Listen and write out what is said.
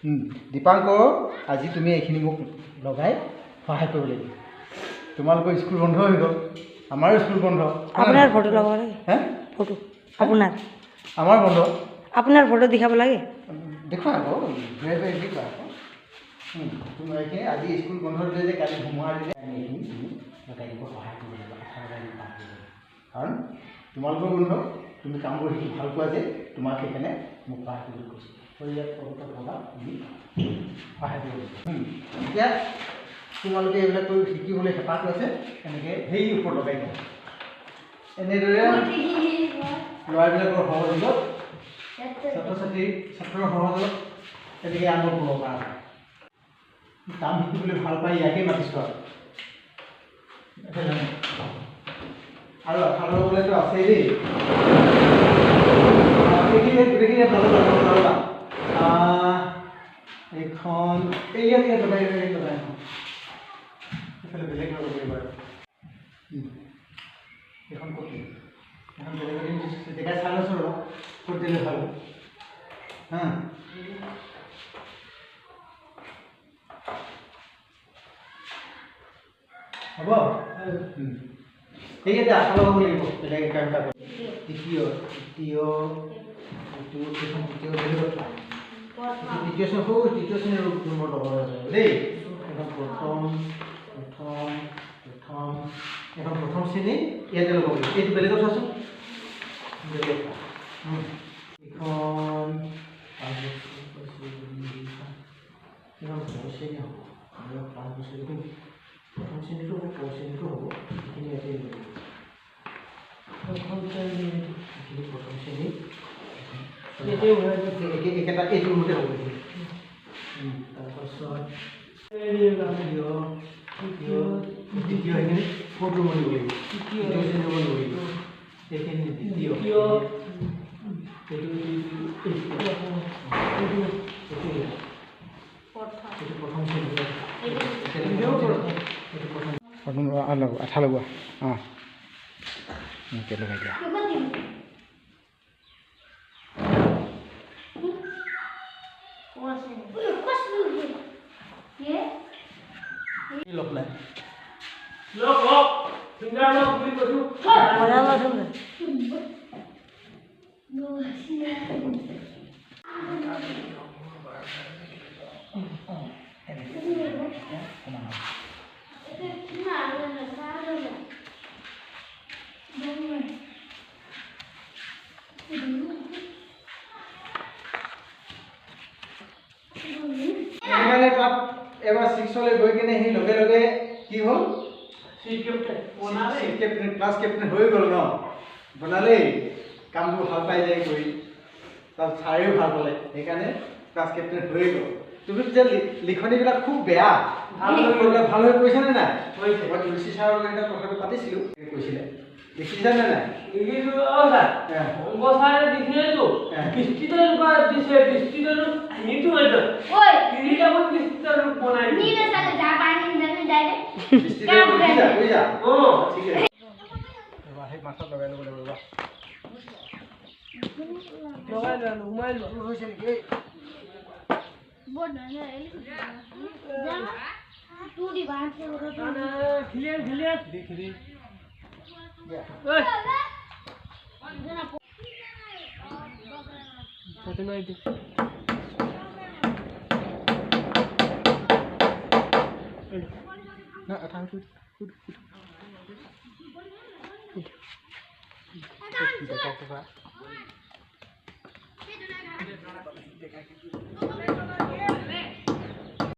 দীপাংকৰ আজি তুমি এইখিনি মোক লগাই সহায় কৰিব লাগিব তোমালোকৰ স্কুল বন্ধ হৈ গ'ল আমাৰো স্কুল বন্ধ আপোনাৰ ফটো লগাব লাগে হে ফটো আপোনাৰ আমাৰ বন্ধ আপোনাৰ ফটো দেখাব লাগে দেখুৱা আকৌ ঘূৰাই ঘূৰাই দেখুৱা আকৌ তুমি এইখিনি আজি স্কুল বন্ধ দিলে যে কালি সোমোৱাৰ দিলে আমি এইখিনি তুমি লগাই দিব সহায় কৰিব লাগিব আশা লগাই দিব কাম কৰিব কাৰণ তোমালোকৰ বন্ধ তুমি কাম কৰি শিকি ভাল পোৱা যে তোমাক সেইকাৰণে মোক সহায় কৰিব কৈছোঁ ইয়াত ভবা তুমি সহায় কৰিব এতিয়া তোমালোকে এইবিলাক কৰি শিকিবলৈ হেঁপাহটো আছে এনেকৈ সেই ওপৰত লগাই দিয়া এনেদৰে ল'ৰাবিলাকৰ সহযোগত ছাত্ৰৰ সহযোগত তেনেকৈ আৰম্ভ কৰিব পৰা কাম শিকিবলৈ ভাল পাই ইয়াকেই মাতিছোঁ আৰু আশা লগাবলৈতো আছেই দেই গোটেইখিনি ভাল পাবা এইখন ইয়াত লগাই লগাই এখন এইফালে বেলেগ লগাব পাৰিব আৰু এইখন ক'ত এখন বেলেগ জেগাই চাই লৈছোঁ ৰ'বা ক'ত দিলে ভাল হা হ'ব এইকেইটা আশা লগাব লাগিব বেলেগ কাম এটা কৰি তৃতীয় শ্ৰেণীৰ ৰুমৰ লগৰ দেই এখন প্ৰথম শ্ৰেণী ইয়াতে ল'ব লাগিব এইটো বেলেগত চাচোন বেলেগ এইখন 5 বছৰ শ্ৰেণী হ'ব 5 বছৰ প্ৰথম শ্ৰেণীটো হ'ব শ্ৰেণীটো হ'ব এইখিনি ইয়াতে ল'ব লাগিব প্ৰথম শ্ৰেণী একেটা এইটো ৰুমতে হ'ব তাৰপাছত দ্বিতীয় এইখিনি ক'ত ৰুম দিব লাগিব তৃতীয় শ্ৰেণী ৰুম দিব লাগিব এইখিনি দ্বিতীয় প্ৰথম শ্ৰেণী আঠা লগোৱা অঁ এনেকৈ লগাই দিয়া লগ নাই এবাৰ 6লৈ গৈ কিনে সি লগে লগে কি হ'ল ক্লাছ কেপ্টেইন হৈ গ'ল ন বনালেই কামবোৰ ভাল পাই যায় কৰি তাত ছাৰেও ভাল পালে সেইকাৰণে ক্লাছ কেপ্টেইন হৈ গ'ল তুমি যে লিখনিবিলাক খুব বেয়া ভাল হৈ কৈছেনে নাই মই তুলসী ছাৰৰ লগত কথাটো পাতিছিলোঁ কৈছিলে লিখিছানে নাই মাথাত লগাই ল'ব লাগিব হৈছে নেকি